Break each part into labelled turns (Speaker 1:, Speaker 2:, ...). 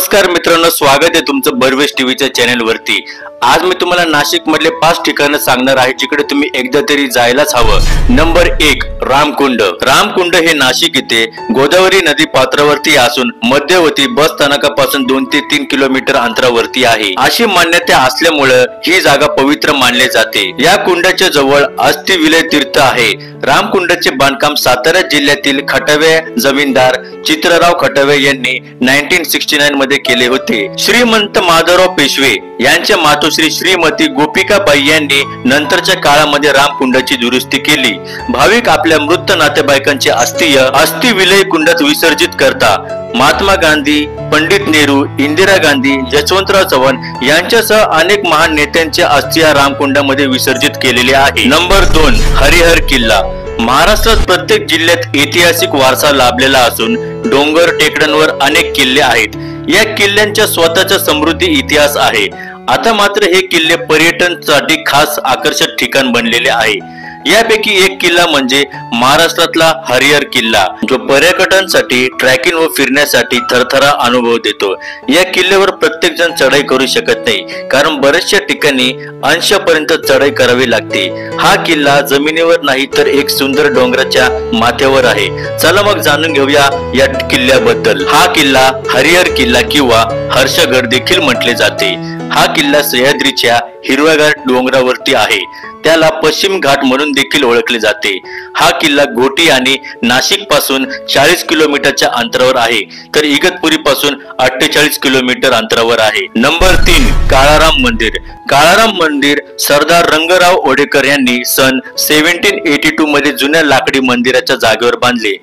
Speaker 1: नमस्कार मित्रांनो, स्वागत आहे तुमचं बर्वेश टीव्हीच्या चॅनल वरती। आज मी तुम्हाला नाशिक मधले 5 ठिकाणं सांगणार आहे जिकडे तुम्ही एकदा तरी जायलाच हवं। नंबर 1 रामकुंड। रामकुंड हे नाशिक येथे गोदावरी नदी पात्रावरती असून मध्यवर्ती बस स्थानकापासून 2 ते 3 किलोमीटर अंतरावरती आहे। अशी मान्यता असल्यामुळे ही जागा पवित्र मानली जाते। या कुंडाच्या जवळ अस्थि विलय तीर्थ आहे। रामकुंडाचे बांधकाम सातारा जिल्ह्यातील खटावे जमीनदार चित्रराव खटावे यांनी 1969 मध्ये केले होते। श्रीमंत माधवराव पेशवे यांच्या मातोश्री श्रीमती गोपिकाबाई यांनी नंतरच्या काळामध्ये रामकुंडाची दुरुस्ती केली। भाविक आपल्या मृत नातेवाईकांचे अस्थि विलय कुंडात विसर्जित करता। महात्मा गांधी, पंडित नेहरू, इंदिरा गांधी, यशवंतराव चव्हाण यांच्यासह अनेक महान नेत्यांच्या अस्थी या रामकुंडामध्ये विसर्जित केलेले आहे। नंबर 2 हरिहर किल्ला। महाराष्ट्रात प्रत्येक जिल्ह्यात ऐतिहासिक वारसा लाभलेला असून डोंगर टेकड्यांवर अनेक किल्ले आहेत। या किल्ल्यांचा स्वतःचा समृद्ध इतिहास आहे। आता मात्र हे किल्ले पर्यटनासाठी खास आकर्षक ठिकाण बनलेले आहे। यापैकी एक किल्ला म्हणजे महाराष्ट्रातला हरिहर किल्ला, जो पर्यटकांसाठी ट्रॅकिंग व फिरण्यासाठी थरथरा अनुभव देतो। या किल्ल्यावर प्रत्येक जण चढाई करू शकत नाही, कारण बऱ्याचशा ठिकाणी अंशापर्यंत चढाई करावी लागते। हा किल्ला जमिनीवर नाही तर एक सुंदर डोंगराच्या माथ्यावर आहे। चला मग जाणून घेऊया या किल्ल्याबद्दल। हा किल्ला हरिहर किल्ला किंवा हर्षगड देखील म्हटले जाते। हा किल्ला सह्याद्रीच्या हिरव्यागार डोंगरावरती आहे। त्याला पश्चिम घाट म्हणून देखील ओळखले जाते। हा किल्ला घोटी आणि नाशिक पासून 40 किलोमीटरच्या अंतरावर आहे, तर इगतपुरी पासून 48 किलोमीटर अंतरावर आहे। नंबर 3 काळाराम मंदिर। काळाराम मंदिर सरदार रंगराव ओडेकर यांनी सन 1782 मध्ये जुन्या लाकडी मंदिराच्या जागेवर बांधले।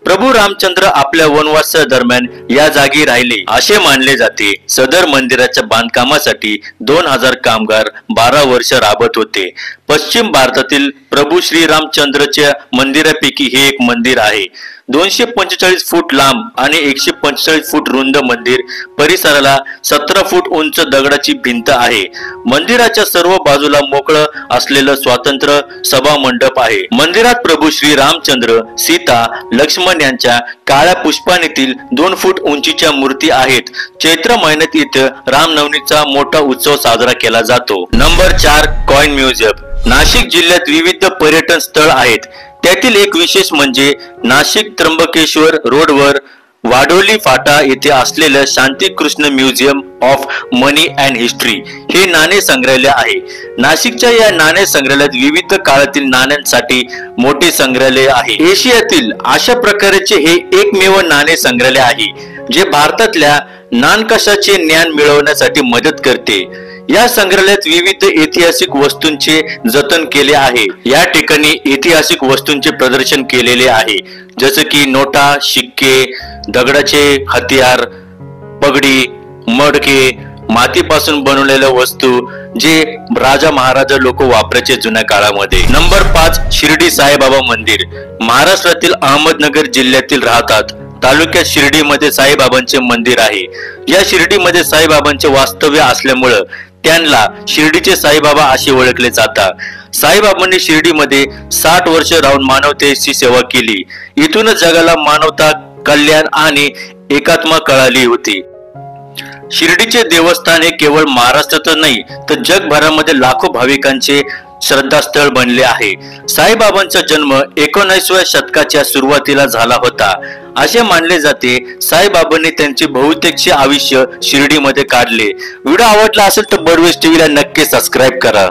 Speaker 1: प्रभू रामचंद्र आपल्या वनवासादरम्यान या जागी राहिले असे मानले जाते। सदर मंदिराच्या बांधकामासाठी 2000 कामगार 12 वर्ष राबत होते। पश्चिम भारतातील प्रभू श्री रामचंद्रच्या मंदिरापैकी हे एक मंदिर आहे। 245 फूट लांब आणि 145 फूट रुंद मंदिर परिसराला 17 फूट उंच दगडाची भिंत आहे। मंदिराच्या सर्व बाजूला मोकळं असलेलं स्वतंत्र सभा मंडप आहे। मंदिरात प्रभू श्री रामचंद्र, सीता, लक्ष्मण यांच्या काळ्या पुष्पानेतील 2 फूट उंचीच्या मूर्ती आहेत। चैत्र महिन्यात इथं रामनवमीचा मोठा उत्सव साजरा केला जातो। Number 4 coin museum. नाशिक जिल्ह्यात विविध पर्यटन स्थळ आहेत। त्यातील एक विशेष म्हणजे नाशिक त्र्यंबकेश्वर रोडवर वाडोली फाटा येथे असलेलं Shantikrishna museum of money and history हे नाणे संग्रहालय आहे। नाशिकच्या या नाणे संग्रहालयात विविध काळातील नाण्यांसाठी मोठे संग्रहालय आहे। एशियातील अशा प्रकारचे हे एकमेव नाणे संग्रहालय आहे जे भारतातल्या नाणकाशाचे ज्ञान मिळवण्यासाठी मदत करते। या संग्रहालयात विविध ऐतिहासिक वस्तूंचे जतन केले आहे। या ठिकाणी ऐतिहासिक वस्तूंचे प्रदर्शन केलेले आहे, जसे की नोटा, शिक्के, दगडाचे हत्यार, पगडी, मडके, मातीपासून बनवलेल्या वस्तू जे राजा महाराजा लोक वापरायचे जुन्या काळामध्ये। नंबर 5 शिर्डी साईबाबा मंदिर। महाराष्ट्रातील अहमदनगर जिल्ह्यातील राहतात तालुक्यात शिर्डीमध्ये साईबाबांचे मंदिर आहे। या शिर्डीमध्ये साईबाबांचे वास्तव्य असल्यामुळे त्यांना शिर्डीचे साईबाबा असे ओळखले जातात। साईबाबांनी शिर्डीमध्ये 60 वर्ष राहून मानवतेची सेवा केली। इथूनच जगाला मानवता, कल्याण आणि एकात्मा कळाली होती। शिर्डीचे देवस्थान हे केवळ महाराष्ट्रात नाही तर जगभरामध्ये लाखो भाविकांचे श्रद्धास्थळ बनले आहे। साईबाबांचा जन्म 19व्या शतकाच्या सुरुवातीला झाला होता असे मानले जाते। साईबाबांनी त्यांचे बहुतेकचे आयुष्य शिर्डीमध्ये काढले। व्हिडिओ आवडला असेल तर बर्वेश टीव्हीला नक्की सबस्क्राईब करा।